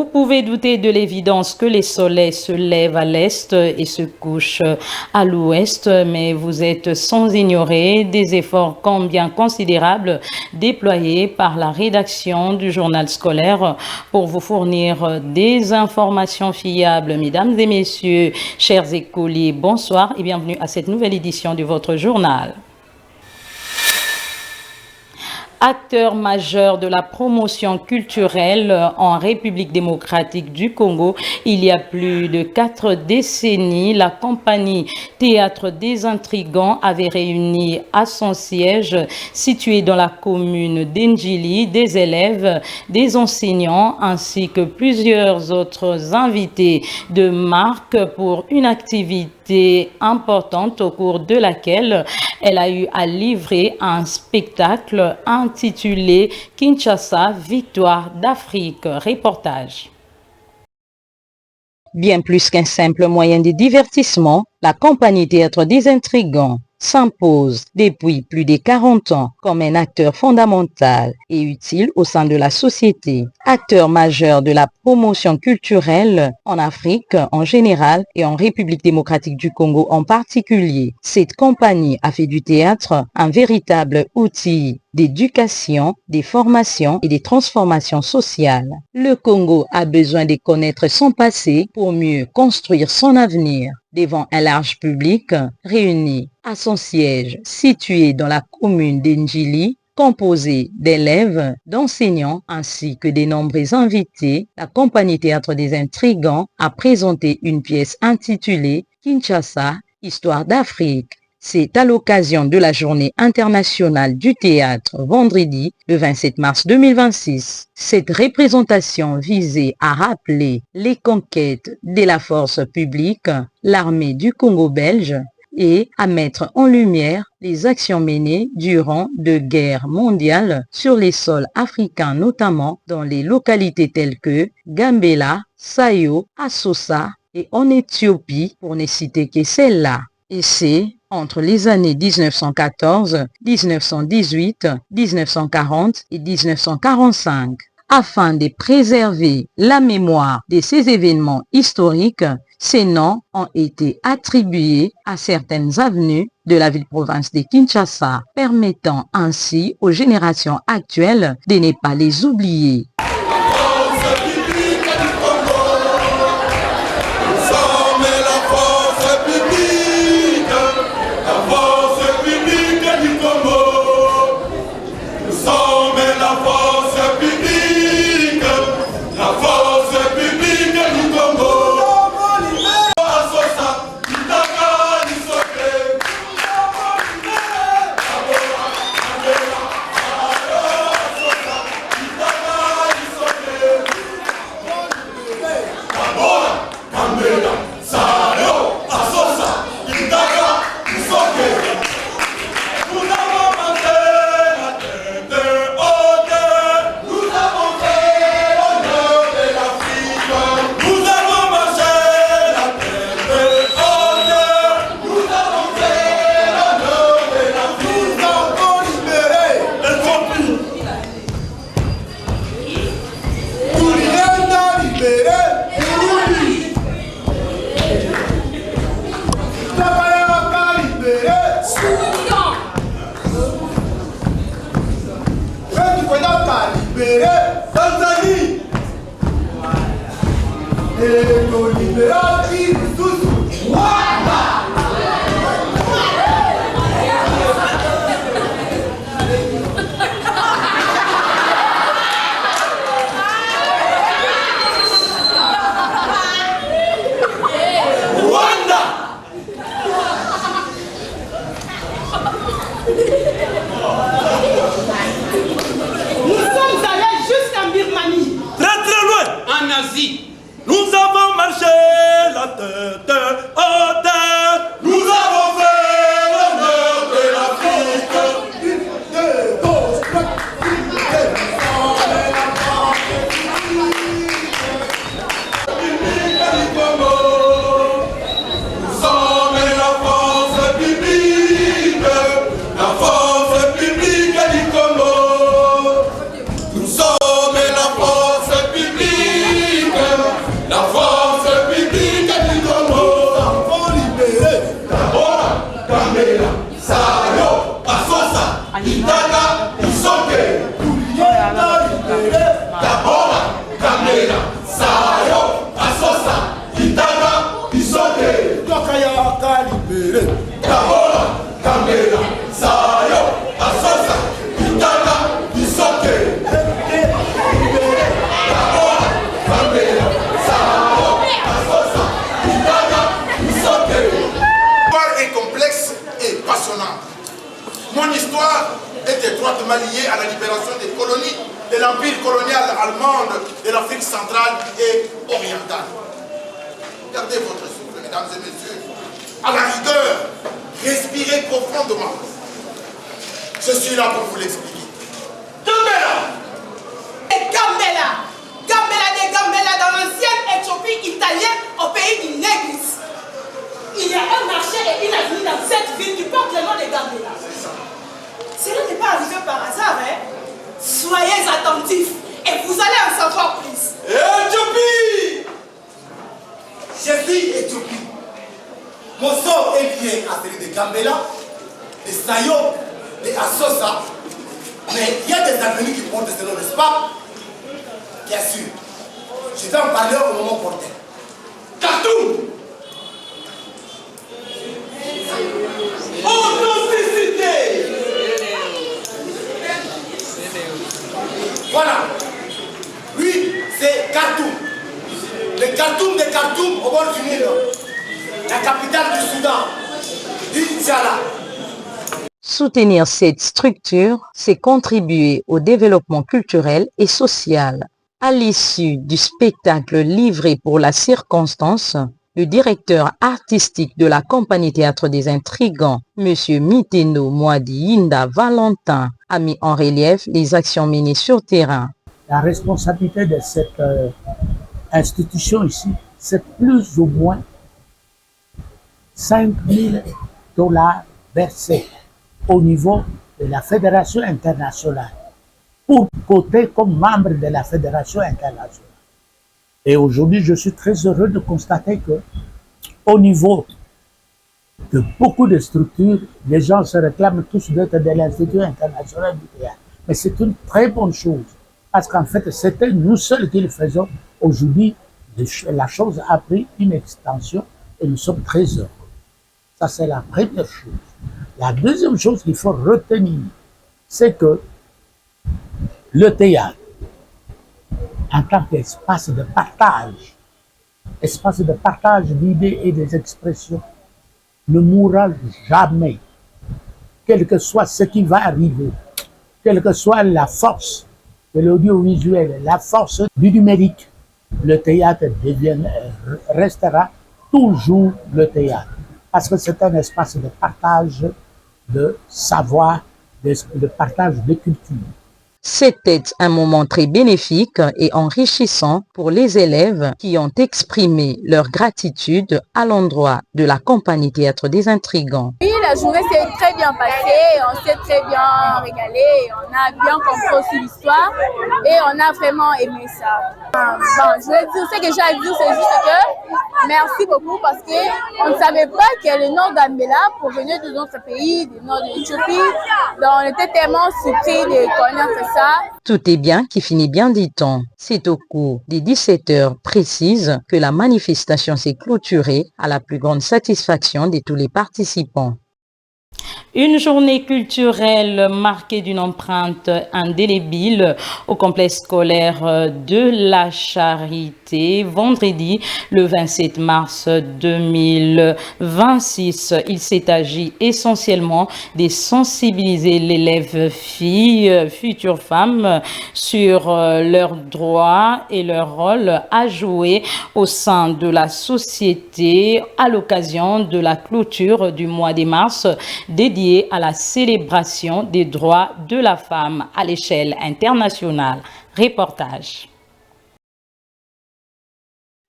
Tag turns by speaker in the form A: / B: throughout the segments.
A: pouvez douter de l'évidence que les soleils se lèvent à l'est et se couchent à l'ouest, mais vous êtes sans ignorer des efforts combien considérables déployés par la rédaction du journal scolaire pour vous fournir des informations fiables. Mesdames et messieurs, chers écoliers, bonsoir et bienvenue à cette nouvelle édition de votre journal. Acteur majeur de la promotion culturelle en République démocratique du Congo, il y a plus de 4 décennies, la compagnie Théâtre des Intrigants avait réuni à son siège, situé dans la commune d'Endjili, des élèves, des enseignants ainsi que plusieurs autres invités de marque pour une activité importante au cours de laquelle elle a eu à livrer un spectacle intitulé Kinshasa, Victoire d'Afrique. Reportage. Bien plus qu'un simple moyen de divertissement, la compagnie Théâtre des Intrigants s'impose depuis plus de 40 ans comme un acteur fondamental et utile au sein de la société, acteur majeur de la promotion culturelle en Afrique en général et en République démocratique du Congo en particulier. Cette compagnie a fait du théâtre un véritable outil d'éducation, des formations et des transformations sociales. Le Congo a besoin de connaître son passé pour mieux construire son avenir. Devant un large public réuni à son siège situé dans la commune d'Endjili, composé d'élèves, d'enseignants ainsi que de nombreux invités, la compagnie Théâtre des Intrigants a présenté une pièce intitulée Kinshasa, Histoire d'Afrique. C'est à l'occasion de la Journée internationale du théâtre vendredi, le 27 mars 2026. Cette représentation visait à rappeler les conquêtes de la force publique, l'armée du Congo belge, et à mettre en lumière les actions menées durant deux guerres mondiales sur les sols africains, notamment dans les localités telles que Gambela, Sayo, Assosa et en Éthiopie, pour ne citer que celle-là. Et c'est entre les années 1914, 1918, 1940 et 1945. Afin de préserver la mémoire de ces événements historiques, ces noms ont été attribués à certaines avenues de la ville-province de Kinshasa, permettant ainsi aux générations actuelles de ne pas les oublier.
B: Nous avons marché la tête haute, nous avons fait l'honneur de l'Afrique. Nous sommes la force publique, la force publique du Congo. Nous sommes la force publique. histoire est étroitement liée à la libération des colonies de l'empire colonial allemand de l'Afrique centrale et orientale. Gardez votre souffle, mesdames et messieurs. À la rigueur, respirez profondément. Je suis là pour vous l'expliquer. Gambela!
C: Gambela! Gambela de Gambela dans l'ancienne Éthiopie italienne au pays du Négris. Il y a un marché et une avenue dans cette ville qui porte le nom de Gambela. Cela n'est pas arrivé par hasard, hein? Soyez attentifs et vous allez en savoir plus.
B: Éthiopie!
D: Je suis Éthiopie. Mon sort est lié à celui de Gambela, de Sayo, de Assosa. Mais il y a des avenues qui portent ce nom, n'est-ce pas? Bien sûr. Je vais en parler au moment opportun.
B: Khartoum! Authenticité!
D: Voilà. Lui, c'est Khartoum. Le Khartoum de Khartoum au bord du Nil. La capitale du Soudan. Inch'Allah.
A: Soutenir cette structure, c'est contribuer au développement culturel et social. À l'issue du spectacle livré pour la circonstance, le directeur artistique de la compagnie Théâtre des Intrigants, M. Miteno Mwadi Yinda Valentin, a mis en relief les actions menées sur terrain.
E: La responsabilité de cette institution ici, c'est plus ou moins 5 000 $ versés au niveau de la Fédération internationale, pour côté comme membre de la Fédération internationale. Et aujourd'hui, je suis très heureux de constater que, au niveau de beaucoup de structures, les gens se réclament tous d'être de l'Institut international du théâtre. Mais c'est une très bonne chose, parce qu'en fait, c'était nous seuls qui le faisons. Aujourd'hui, la chose a pris une extension et nous sommes très heureux. Ça, c'est la première chose. La deuxième chose qu'il faut retenir, c'est que le théâtre, en tant qu'espace de partage d'idées et des expressions, ne mourra jamais, quel que soit ce qui va arriver, quelle que soit la force de l'audiovisuel, la force du numérique, le théâtre restera toujours le théâtre. Parce que c'est un espace de partage de savoir, de partage de culture.
A: C'était un moment très bénéfique et enrichissant pour les élèves qui ont exprimé leur gratitude à l'endroit de la compagnie Théâtre des Intrigants.
F: Oui, la journée s'est très bien passée, on s'est très bien régalé, on a bien compris aussi l'histoire et on a vraiment aimé ça. Bon, je vais dire, ce que j'ai à dire, c'est juste que merci beaucoup parce qu'on ne savait pas que le nom Gambela provenait de notre pays, du nord de l'Éthiopie. Donc on était tellement surpris de connaître ça.
A: Tout est bien qui finit bien, dit-on. C'est au cours des 17 heures précises que la manifestation s'est clôturée à la plus grande satisfaction de tous les participants. Une journée culturelle marquée d'une empreinte indélébile au complexe scolaire de la Charité vendredi le 27 mars 2026. Il s'est agi essentiellement de sensibiliser l'élève fille, future femme sur leurs droits et leur rôle à jouer au sein de la société à l'occasion de la clôture du mois de mars dédié à la célébration des droits de la femme à l'échelle internationale. Reportage.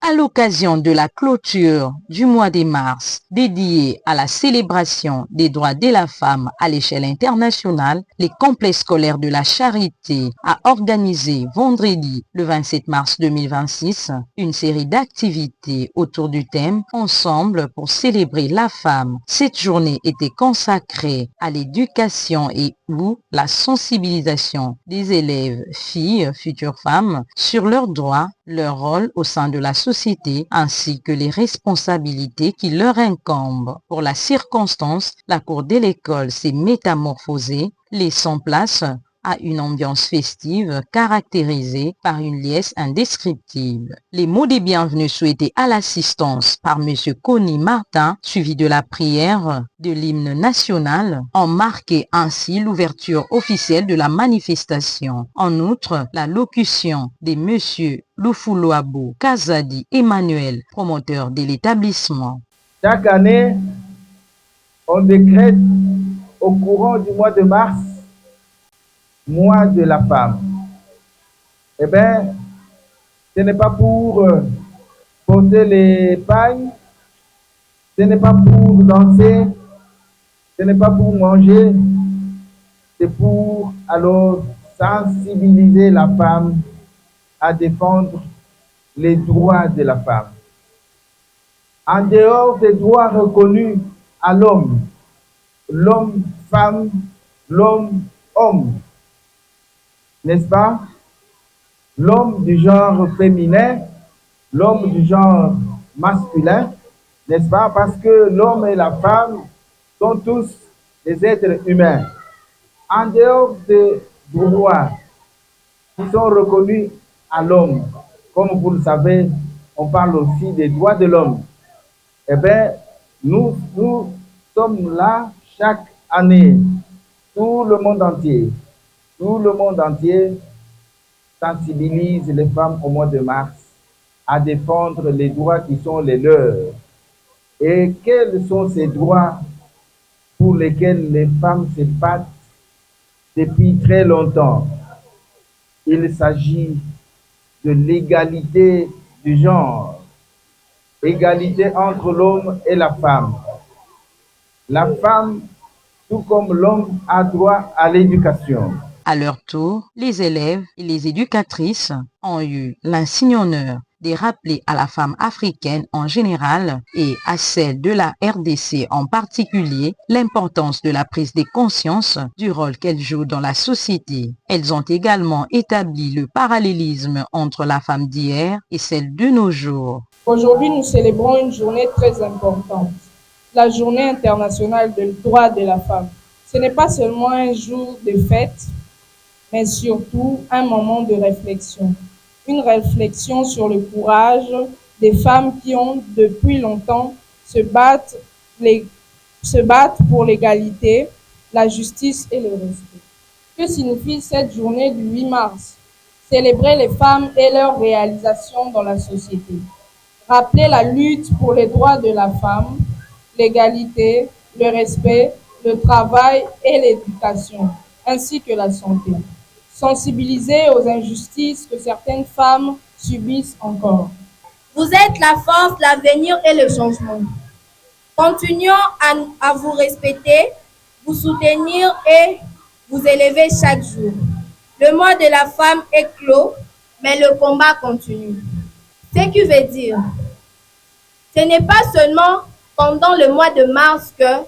A: À l'occasion de la clôture du mois de mars dédié à la célébration des droits de la femme à l'échelle internationale, les complexes scolaires de la Charité a organisé vendredi le 27 mars 2026 une série d'activités autour du thème « Ensemble pour célébrer la femme ». Cette journée était consacrée à l'éducation et ou la sensibilisation des élèves filles, futures femmes, sur leurs droits, leur rôle au sein de la société ainsi que les responsabilités qui leur incombent. Pour la circonstance, la cour de l'école s'est métamorphosée, laissant place à une ambiance festive caractérisée par une liesse indescriptible. Les mots des bienvenus souhaités à l'assistance par M. Conny Martin, suivi de la prière de l'hymne national, ont marqué ainsi l'ouverture officielle de la manifestation. En outre, la locution de M. Lufuloabo Kazadi Emmanuel, promoteur de l'établissement.
G: Chaque année, on décrète au courant du mois de mars, mois de la femme. Eh bien, ce n'est pas pour porter les pailles, ce n'est pas pour danser, ce n'est pas pour manger, c'est pour alors sensibiliser la femme à défendre les droits de la femme. En dehors des droits reconnus à l'homme, l'homme-femme, l'homme-homme, n'est-ce pas? L'homme du genre féminin, l'homme du genre masculin, n'est-ce pas? Parce que l'homme et la femme sont tous des êtres humains. En dehors des droits qui sont reconnus à l'homme, comme vous le savez, on parle aussi des droits de l'homme. Eh bien, nous sommes là chaque année, tout le monde entier sensibilise les femmes au mois de mars à défendre les droits qui sont les leurs. Et quels sont ces droits pour lesquels les femmes se battent depuis très longtemps? Il s'agit de l'égalité du genre, égalité entre l'homme et la femme. La femme, tout comme l'homme, a droit à l'éducation.
A: À leur tour, les élèves et les éducatrices ont eu l'insigne honneur de rappeler à la femme africaine en général et à celle de la RDC en particulier l'importance de la prise de conscience du rôle qu'elle joue dans la société. Elles ont également établi le parallélisme entre la femme d'hier et celle de nos jours.
H: Aujourd'hui, nous célébrons une journée très importante, la Journée internationale des droits de la femme. Ce n'est pas seulement un jour de fête, mais surtout un moment de réflexion. Une réflexion sur le courage des femmes qui ont depuis longtemps se battent pour l'égalité, la justice et le respect. Que signifie cette journée du 8 mars? Célébrer les femmes et leurs réalisations dans la société. Rappeler la lutte pour les droits de la femme, l'égalité, le respect, le travail et l'éducation, ainsi que la santé. Sensibiliser aux injustices que certaines femmes subissent encore.
I: Vous êtes la force, l'avenir et le changement. Continuons à vous respecter, vous soutenir et vous élever chaque jour. Le mois de la femme est clos, mais le combat continue. Ce qui veut dire, ce n'est pas seulement pendant le mois de mars que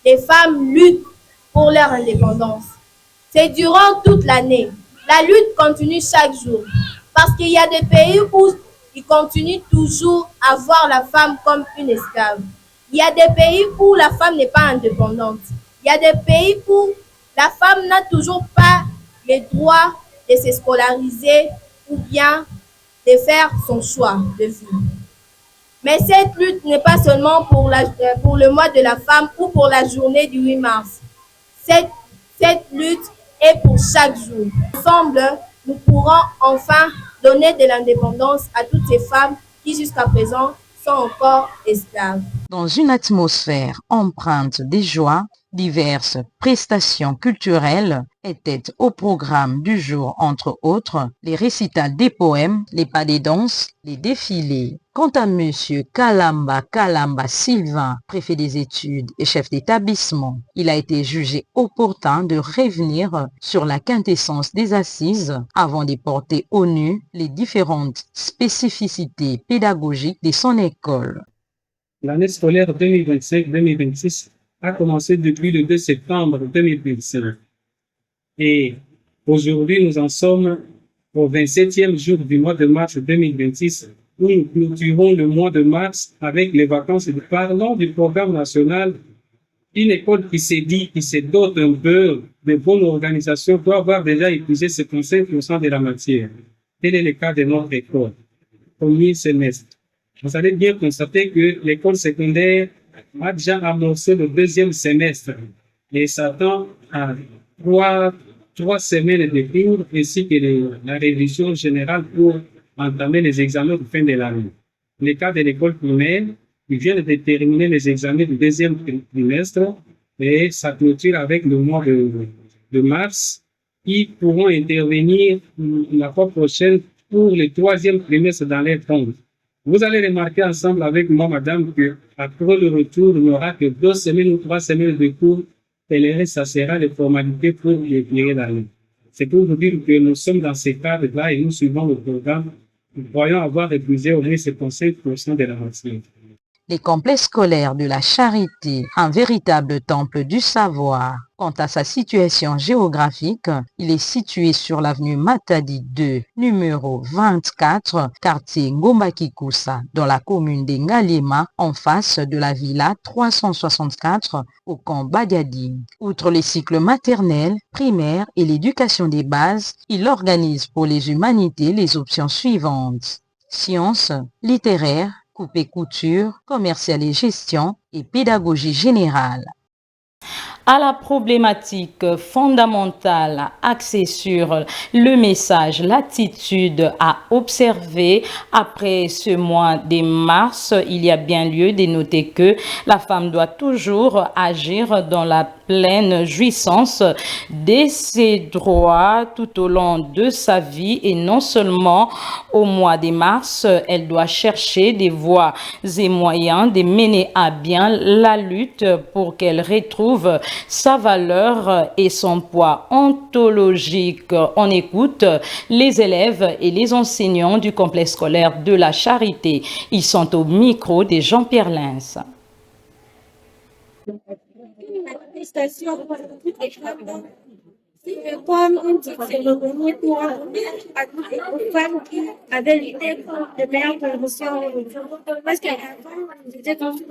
I: les femmes luttent pour leur indépendance. C'est durant toute l'année. La lutte continue chaque jour. Parce qu'il y a des pays où ils continuent toujours à voir la femme comme une esclave. Il y a des pays où la femme n'est pas indépendante. Il y a des pays où la femme n'a toujours pas le droit de se scolariser ou bien de faire son choix de vie. Mais cette lutte n'est pas seulement pour le mois de la femme ou pour la journée du 8 mars. Cette lutte est pour chaque jour. Ensemble, nous pourrons enfin donner de l'indépendance à toutes ces femmes qui jusqu'à présent sont encore esclaves.
A: Dans une atmosphère empreinte de joie, diverses prestations culturelles étaient au programme du jour, entre autres les récitals des poèmes, les pas des danses, les défilés. Quant à M. Kalamba Sylvain, préfet des études et chef d'établissement, il a été jugé opportun de revenir sur la quintessence des assises avant de porter au nu les différentes spécificités pédagogiques de son école.
J: L'année scolaire 2025-2026 a commencé depuis le 2 septembre 2025. Et aujourd'hui, nous en sommes au 27e jour du mois de mars 2026, où nous clôturons le mois de mars avec les vacances et parlons du programme national Une école qui s'est dit, qui se dote un peu de bonne organisation, doit avoir déjà épuisé 75% de la matière. Tel est le cas de notre école. Premier semestre. Vous allez bien constater que l'école secondaire a déjà amorcé le deuxième semestre et s'attend à trois semaines de cours ainsi que la révision générale pour entamer les examens de fin de l'année. Le cas de l'école primaire, ils viennent de terminer les examens du deuxième trimestre et ça clôture avec le mois de mars. Ils pourront intervenir la fois prochaine pour le troisième trimestre dans les comptes. Vous allez remarquer ensemble avec moi, madame, que après le retour, il n'y aura que 2 semaines ou 3 semaines de cours. Et le reste, ça sera les formalités pour les durées d'année. C'est pour vous dire que nous sommes dans ces cadres-là et nous suivons le programme. Nous croyons avoir épuisé au moins 75% de la matière.
A: Les complexes scolaires de la Charité, un véritable temple du savoir. Quant à sa situation géographique, il est situé sur l'avenue Matadi 2, numéro 24, quartier Ngomba-Kikusa, dans la commune de Ngalema, en face de la villa 364 au camp Badiadi. Outre les cycles maternels, primaires et l'éducation des bases, il organise pour les humanités les options suivantes: sciences, littéraires, coupe et couture, commercial et gestion et pédagogie générale. À la problématique fondamentale axée sur le message, l'attitude à observer après ce mois de mars, il y a bien lieu de noter que la femme doit toujours agir dans la pleine jouissance de ses droits tout au long de sa vie et non seulement au mois de mars. Elle doit chercher des voies et moyens de mener à bien la lutte pour qu'elle retrouve sa valeur et son poids ontologique. On écoute les élèves et les enseignants du complexe scolaire de la Charité. Ils sont au micro de Jean-Pierre Lens.
K: Comme on dit, c'est revenu pour aux femmes qui avaient lutté pour de meilleures conditions. Parce qu'avant, c'était tous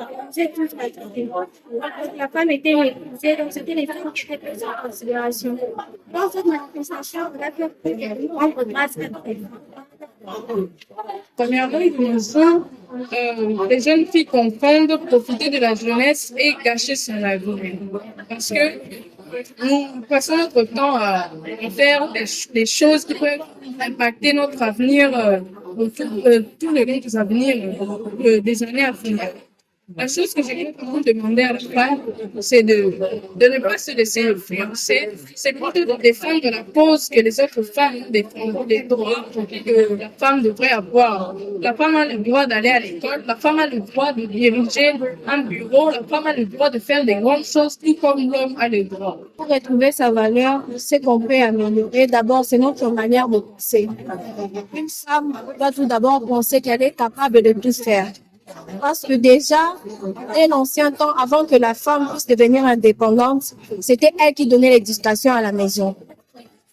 K: rattrapés. La femme était méprisée, donc c'était les femmes qui étaient prises en considération. Dans cette manifestation, on a pu prendre grâce à
H: Premièrement, nous devons les jeunes filles comprendre, profiter de la jeunesse et gâcher son avenir. Parce que nous passons notre temps à faire des choses qui peuvent impacter notre avenir, tout le long des avenirs, des années à venir. La chose que j'ai vraiment demandé à la femme, c'est de ne pas se laisser influencer, c'est plutôt de défendre la cause que les autres femmes défendent, les droits que la femme devrait avoir. La femme a le droit d'aller à l'école, la femme a le droit de diriger un bureau, la femme a le droit de faire des grandes choses, tout comme l'homme a le droit.
K: Pour retrouver sa valeur, c'est qu'on peut améliorer. D'abord, c'est notre manière de penser. Une femme doit tout d'abord penser qu'elle est capable de tout faire. Parce que déjà, dès l'ancien temps, avant que la femme puisse devenir indépendante, c'était elle qui donnait l'éducation à la maison.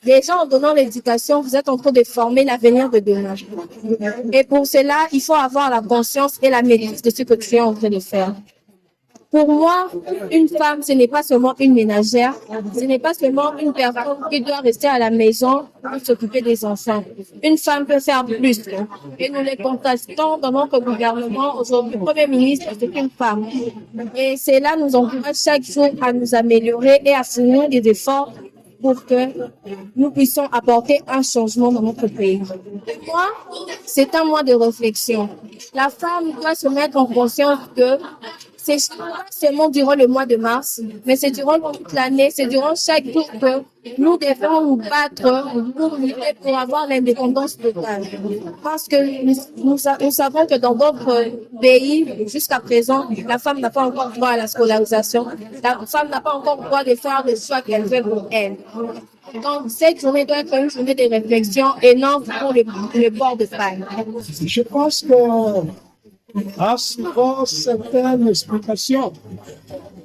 K: Déjà, en donnant l'éducation, vous êtes en train de former l'avenir de demain. Et pour cela, il faut avoir la conscience et la maîtrise de ce que tu es en train de faire. Pour moi, une femme, ce n'est pas seulement une ménagère, ce n'est pas seulement une personne qui doit rester à la maison pour s'occuper des enfants. Une femme peut faire plus. Et nous les contestons dans notre gouvernement. Aujourd'hui, le Premier ministre, c'est une femme. Et c'est là nous encourage chaque jour à nous améliorer et à fournir des efforts pour que nous puissions apporter un changement dans notre pays. Pour moi, c'est un mois de réflexion. La femme doit se mettre en conscience que c'est seulement durant le mois de mars, mais c'est durant toute l'année, c'est durant chaque jour que nous devons nous battre pour lutter pour avoir l'indépendance totale. Parce que nous savons que dans d'autres pays, jusqu'à présent, la femme n'a pas encore droit à la scolarisation. La femme n'a pas encore droit de faire les choix qu'elle veut pour elle. Donc, cette journée doit être une journée de réflexion et non pour le bord de paille.
L: Je pense que à suivant certaines explications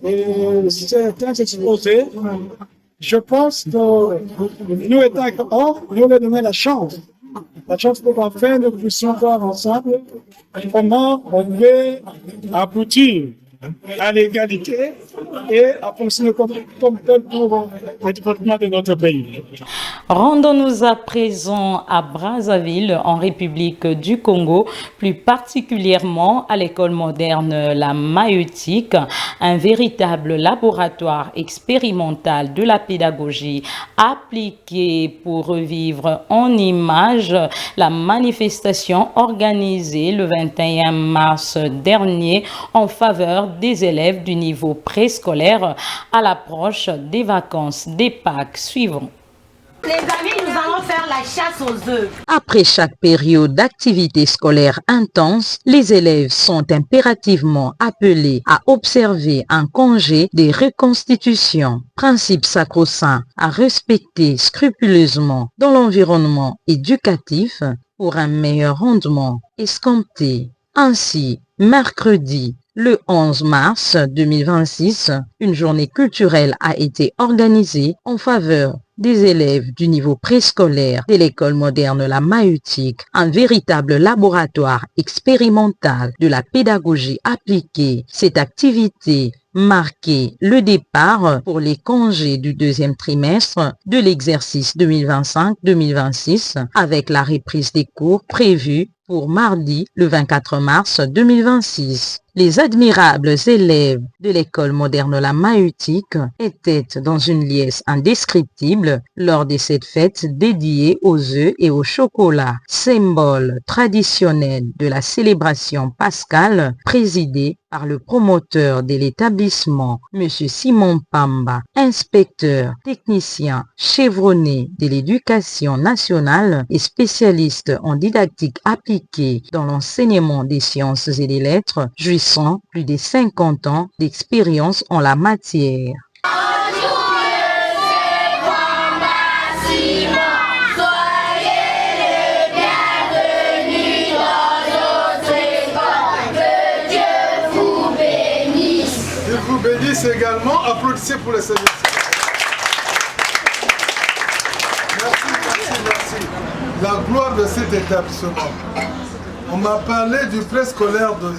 L: et certains exposés, je pense que nous étant grands, nous leur donner la chance pour qu'enfin nous puissions voir ensemble comment on peut aboutir à l'égalité et à fonctionner comme tel pour le développement de notre pays.
A: Rendons-nous à présent à Brazzaville, en République du Congo, plus particulièrement à l'école moderne La Maïeutique, un véritable laboratoire expérimental de la pédagogie appliquée pour revivre en images la manifestation organisée le 21 mars dernier en faveur des élèves du niveau préscolaire à l'approche des vacances des Pâques suivantes.
C: Les amis, nous allons faire la chasse aux œufs.
A: Après chaque période d'activité scolaire intense, les élèves sont impérativement appelés à observer un congé des reconstitutions, principe sacro-saint à respecter scrupuleusement dans l'environnement éducatif pour un meilleur rendement escompté. Ainsi, mercredi, le 11 mars 2026, une journée culturelle a été organisée en faveur des élèves du niveau préscolaire de l'école moderne La Maïeutique, un véritable laboratoire expérimental de la pédagogie appliquée. Cette activité marquait le départ pour les congés du deuxième trimestre de l'exercice 2025-2026 avec la reprise des cours prévus pour mardi le 24 mars 2026. Les admirables élèves de l'école moderne La Maïeutique étaient dans une liesse indescriptible lors de cette fête dédiée aux œufs et au chocolat, symbole traditionnel de la célébration pascale présidée par le promoteur de l'établissement, M. Simon Pamba, inspecteur technicien chevronné de l'éducation nationale et spécialiste en didactique appliquée dans l'enseignement des sciences et des lettres, jouissant plus de 50 ans d'expérience en la matière.
M: Bénisse également. Applaudissez pour les services. Merci. La gloire de cet établissement. On m'a parlé du préscolaire de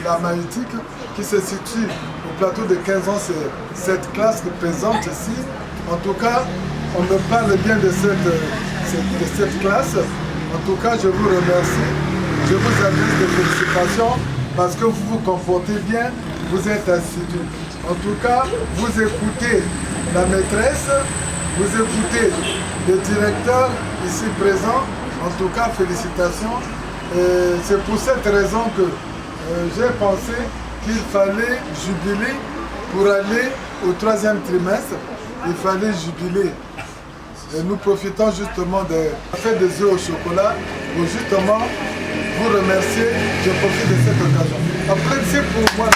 M: La Maïeutique qui se situe au plateau de 15 ans. C'est cette classe qui présente ici. En tout cas, on me parle bien de cette classe. En tout cas, je vous remercie. Je vous adresse des félicitations parce que vous vous comportez bien. Vous êtes assidus. En tout cas, vous écoutez la maîtresse, vous écoutez le directeur ici présent. En tout cas, félicitations. C'est pour cette raison que j'ai pensé qu'il fallait jubiler pour aller au 3e trimestre. Il fallait jubiler. Et nous profitons justement de la fête des œufs au chocolat pour justement vous remercier. Je profite de cette occasion. Applaudissez pour moi.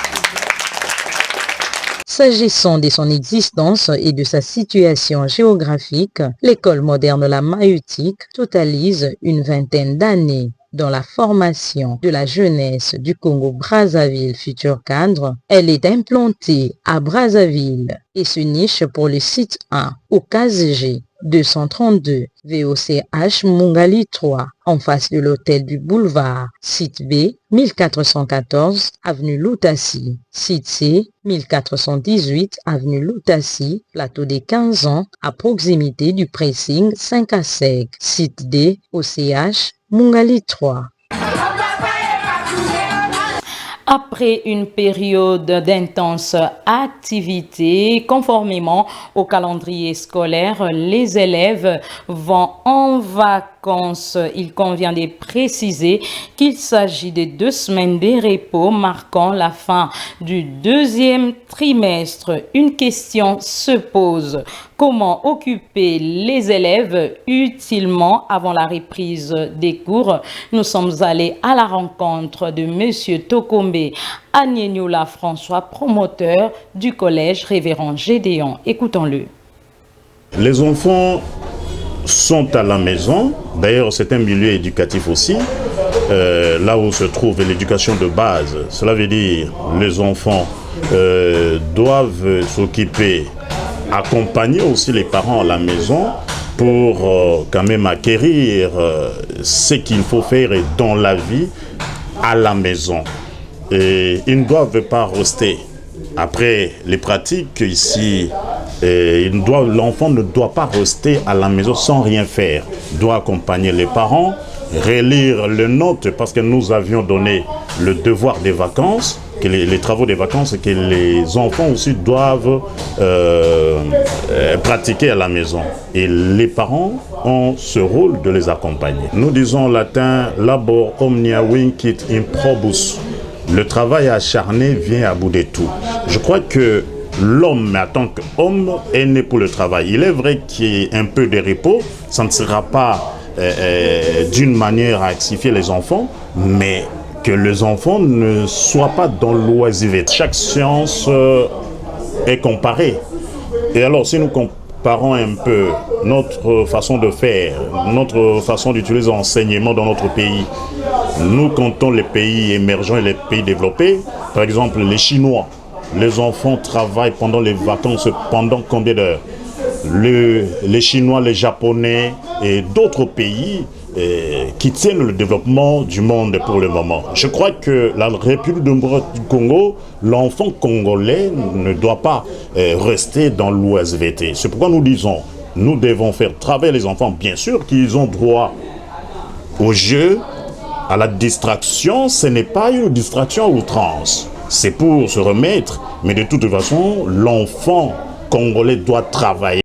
A: S'agissant de son existence et de sa situation géographique, l'école moderne La Maïeutique totalise une vingtaine d'années dans la formation de la jeunesse du Congo-Brazzaville futur cadre. Elle est implantée à Brazzaville et se niche pour le site 1 au KZG 232 VOCH Mungali 3 en face de l'hôtel du boulevard, site B 1414 avenue Lutassi, site C 1418 avenue Lutassi, plateau des 15 ans à proximité du pressing 5 à sec, site D OCH Mungali 3. Après une période d'intense activité, conformément au calendrier scolaire, les élèves vont en vacances. Il convient de préciser qu'il s'agit de 2 semaines de repos marquant la fin du 2e trimestre. Une question se pose. Comment occuper les élèves utilement avant la reprise des cours? Nous sommes allés à la rencontre de M. Tokombe Agneniola François, promoteur du collège Révérend Gédéon. Écoutons-le.
N: Les enfants sont à la maison. D'ailleurs, c'est un milieu éducatif aussi, là où se trouve l'éducation de base. Cela veut dire que les enfants doivent s'occuper, accompagner aussi les parents à la maison pour quand même acquérir ce qu'il faut faire dans la vie à la maison. et ils ne doivent pas rester. Après les pratiques ici, l'enfant ne doit pas rester à la maison sans rien faire. Il doit accompagner les parents, relire les notes parce que nous avions donné le devoir des vacances, que les travaux des vacances que les enfants aussi doivent pratiquer à la maison. Et les parents ont ce rôle de les accompagner. Nous disons en latin « labor omnia vincit improbus ». Le travail acharné vient à bout de tout. Je crois que l'homme, en tant qu'homme, est né pour le travail. Il est vrai qu'il y ait un peu de repos, ça ne sera pas d'une manière à axifier les enfants, mais que les enfants ne soient pas dans l'oisiveté. Chaque science est comparée. Et alors, si nous comparons un peu notre façon de faire, notre façon d'utiliser l'enseignement dans notre pays, nous comptons les pays émergents et les pays développés. Par exemple, les Chinois, les enfants travaillent pendant les vacances pendant combien d'heures? Les Chinois, les Japonais et d'autres pays qui tiennent le développement du monde pour le moment. Je crois que la République du Congo, l'enfant congolais ne doit pas rester dans l'oisiveté. C'est pourquoi nous disons, nous devons faire travailler les enfants, bien sûr qu'ils ont droit au jeu, à la distraction. Ce n'est pas une distraction à outrance. C'est pour se remettre, mais de toute façon, l'enfant congolais doit travailler.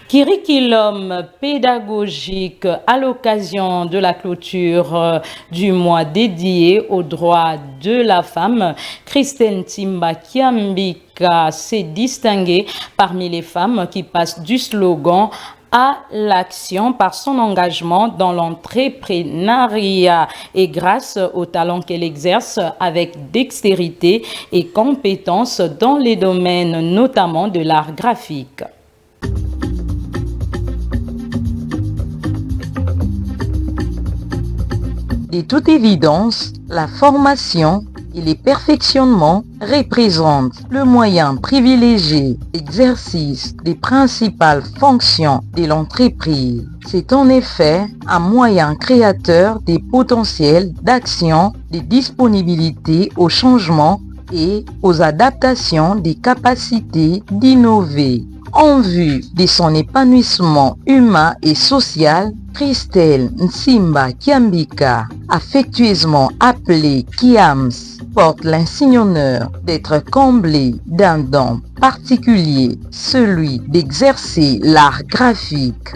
A: Curriculum pédagogique à l'occasion de la clôture du mois dédié aux droits de la femme. Christine Timba Kiambika s'est distinguée parmi les femmes qui passent du slogan à l'action par son engagement dans l'entrepreneuriat et grâce au talent qu'elle exerce avec dextérité et compétence dans les domaines notamment de l'art graphique. De toute évidence, la formation et les perfectionnements représentent le moyen privilégié d'exercice des principales fonctions de l'entreprise. C'est en effet un moyen créateur des potentiels d'action, des disponibilités au changement et aux adaptations des capacités d'innover. En vue de son épanouissement humain et social, Christelle Nsimba Kiambika, affectueusement appelée Kiams, porte l'insigne honneur d'être comblée d'un don particulier, celui d'exercer l'art graphique.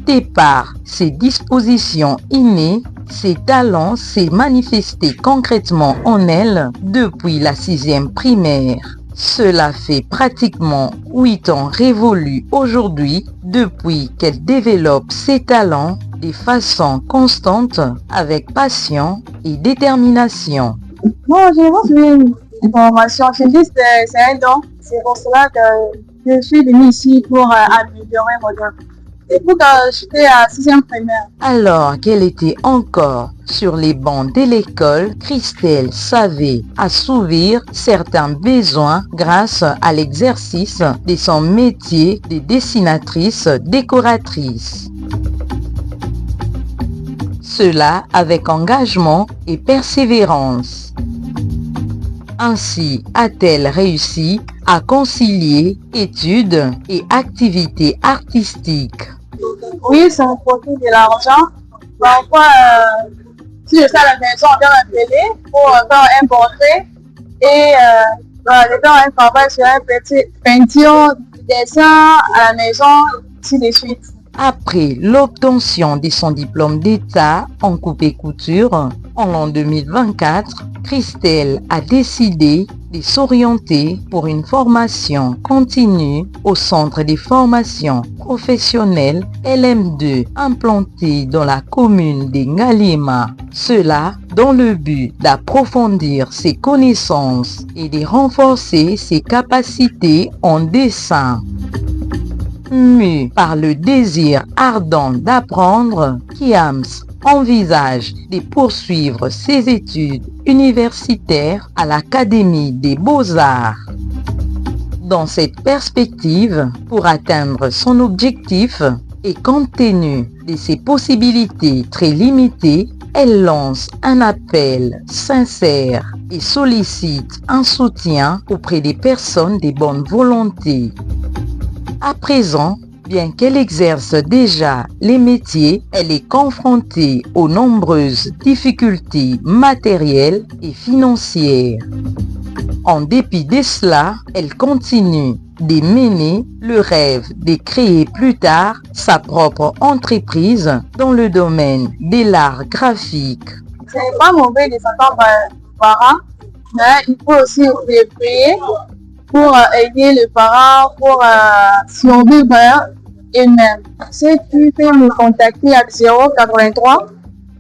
A: De par ses dispositions innées, ses talents s'est manifesté concrètement en elle depuis la 6e primaire. Cela fait pratiquement 8 ans révolus aujourd'hui depuis qu'elle développe ses talents de façon constante avec passion et détermination.
O: Moi, je pense une formation, c'est juste c'est un don. C'est pour cela que je suis venue ici pour améliorer mon don. Et pour que j'étais à 6e primaire.
A: Alors qu'elle était encore sur les bancs de l'école, Christelle savait assouvir certains besoins grâce à l'exercice de son métier de dessinatrice décoratrice. Cela avec engagement et persévérance. Ainsi a-t-elle réussi à concilier études et activités artistiques.
O: Oui, ça me procure de l'argent. Parfois, si je suis à la maison, on vient m'appeler pour faire un portrait et de faire un travail sur un petit peinture, dessin à la maison, ainsi de suite.
A: Après l'obtention de son diplôme d'État en coupe et couture en l'an 2024, Christelle a décidé de s'orienter pour une formation continue au Centre des formations professionnelles LM2 implanté dans la commune de Ngaliema. Cela dans le but d'approfondir ses connaissances et de renforcer ses capacités en dessin. Mue par le désir ardent d'apprendre, Kiams envisage de poursuivre ses études universitaires à l'Académie des Beaux-Arts. Dans cette perspective, pour atteindre son objectif et compte tenu de ses possibilités très limitées, elle lance un appel sincère et sollicite un soutien auprès des personnes de bonne volonté. À présent, bien qu'elle exerce déjà les métiers, elle est confrontée aux nombreuses difficultés matérielles et financières. En dépit de cela, elle continue de mener le rêve de créer plus tard sa propre entreprise dans le domaine de l'art graphique.
O: Ce n'est pas mauvais de s'attendre par parents, mais il faut aussi les prier pour aider les parents, pour survivre eux-mêmes. Si tu peux me contacter à 083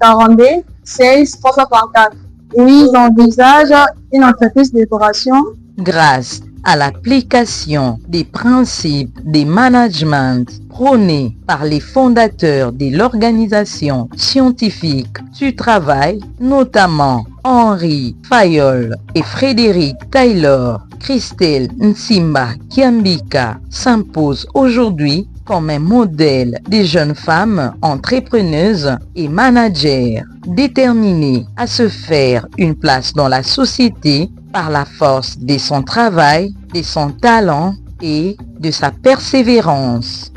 O: 42 16 334. Oui, j'envisage une entreprise de décoration.
A: Grâce à l'application des principes de management prônés par les fondateurs de l'organisation scientifique du travail, notamment Henri Fayol et Frédéric Taylor, Christelle Nsimba Kiambika s'impose aujourd'hui comme un modèle des jeunes femmes entrepreneuses et managers déterminées à se faire une place dans la société par la force de son travail, de son talent et de sa persévérance.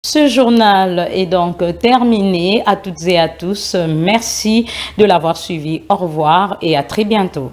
A: Ce journal est donc terminé. À toutes et à tous, merci de l'avoir suivi. Au revoir et à très bientôt.